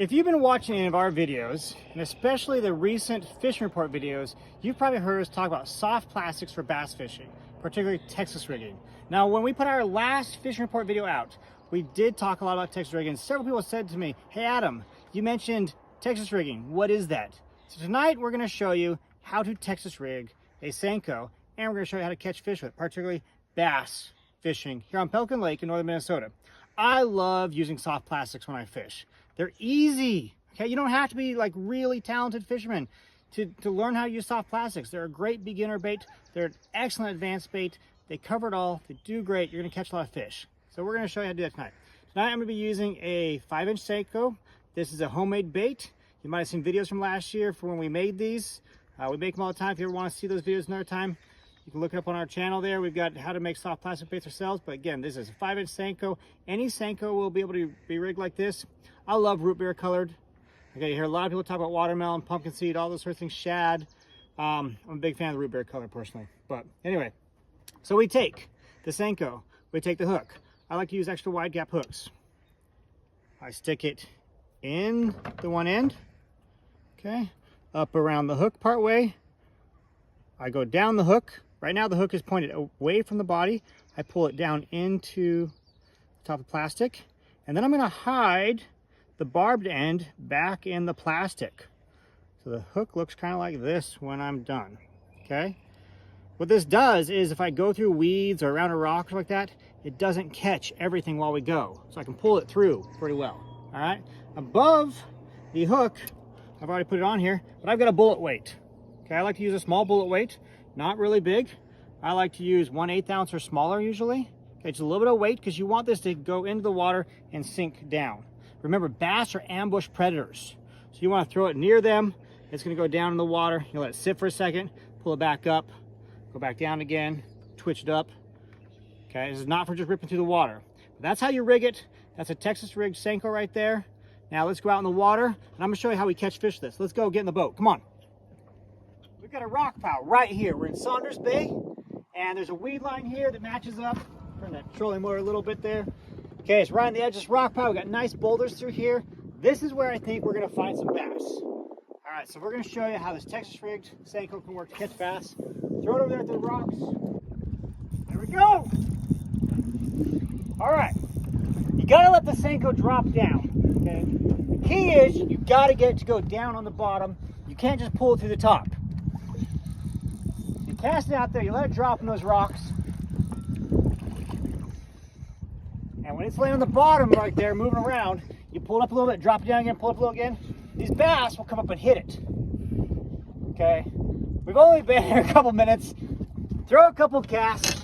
If you've been watching any of our videos, and especially the recent fishing report videos, you've probably heard us talk about soft plastics for bass fishing, particularly Texas rigging. Now, when we put our last fishing report video out, we did talk a lot about Texas rigging. Several people said to me, "Hey Adam, you mentioned Texas rigging. What is that?" So tonight we're going to show you how to Texas rig a Senko, and we're going to show you how to catch fish with it, particularly bass fishing here on Pelican Lake in northern Minnesota. I love using soft plastics when I fish. They're easy, okay? You don't have to be like really talented fishermen to learn how to use soft plastics. They're a great beginner bait. They're an excellent advanced bait. They cover it all. They do great. You're gonna catch a lot of fish. So we're gonna show you how to do that tonight. Tonight I'm gonna be using a 5-inch Senko. This is a homemade bait. You might have seen videos from last year for when we made these. We make them all the time. If you ever wanna see those videos another time, you can look it up on our channel there. We've got how to make soft plastic baits ourselves. But again, this is a 5-inch Senko. Any Senko will be able to be rigged like this. I love root beer colored. Okay, you hear a lot of people talk about watermelon, pumpkin seed, all those sorts of things, shad. I'm a big fan of the root beer color personally. But anyway, so we take the Senko, we take the hook. I like to use extra wide gap hooks. I stick it in the one end, okay, up around the hook part way. I go down the hook. Right now the hook is pointed away from the body. I pull it down into the top of the plastic, and then I'm gonna hide the barbed end back in the plastic. So the hook looks kind of like this when I'm done, okay? What this does is if I go through weeds or around a rock or like that, it doesn't catch everything while we go. So I can pull it through pretty well, all right? Above the hook, I've already put it on here, but I've got a bullet weight. Okay, I like to use a small bullet weight, not really big. I like to use 1/8 ounce or smaller usually. Okay, just a little bit of weight because you want this to go into the water and sink down. Remember, bass are ambush predators. So you want to throw it near them. It's going to go down in the water. You let it sit for a second, pull it back up, go back down again, twitch it up. Okay, this is not for just ripping through the water. But that's how you rig it. That's a Texas rigged Senko right there. Now let's go out in the water, and I'm going to show you how we catch fish with this. Let's go get in the boat. Come on. We've got a rock pile right here. We're in Saunders Bay, and there's a weed line here that matches up. Turn that trolling motor a little bit there. Okay, it's right on the edge of this rock pile. We've got nice boulders through here. This is where I think we're gonna find some bass. All right, so we're gonna show you how this Texas rigged Senko can work to catch bass. Throw it over there at the rocks. There we go. All right, you gotta let the Senko drop down, okay? The key is you gotta get it to go down on the bottom. You can't just pull it through the top. You cast it out there, you let it drop in those rocks. And when it's laying on the bottom right there, moving around, you pull it up a little bit, drop it down again, pull it up a little again. These bass will come up and hit it. Okay? We've only been here a couple minutes. Throw a couple casts.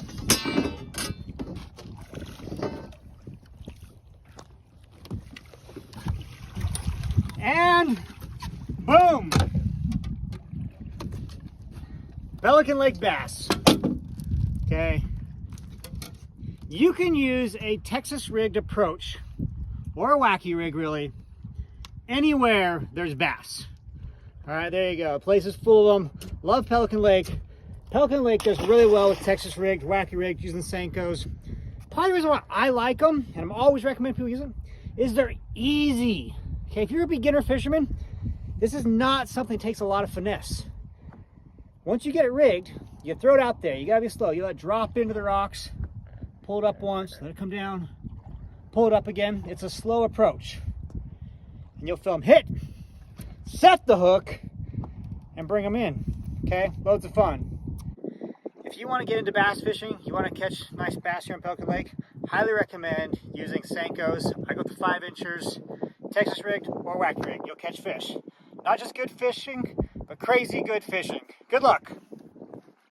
And boom! Pelican Lake bass. Okay? You can use a Texas rigged approach, or a wacky rig really, anywhere there's bass. All right, there you go. The place is full of them. Love Pelican Lake. Pelican Lake does really well with Texas rigged, wacky rigged, using Senkos. Probably the reason why I like them, and I'm always recommend people use them, is they're easy. Okay, if you're a beginner fisherman, this is not something that takes a lot of finesse. Once you get it rigged, you throw it out there. You gotta be slow. You let it drop into the rocks. Pull it up once, let it come down, pull it up again. It's a slow approach. And you'll film hit, set the hook, and bring them in. Okay, loads of fun. If you want to get into bass fishing, you want to catch nice bass here on Pelican Lake, highly recommend using Senkos. I go with the 5-inchers, Texas rigged or wacky rigged. You'll catch fish. Not just good fishing, but crazy good fishing. Good luck.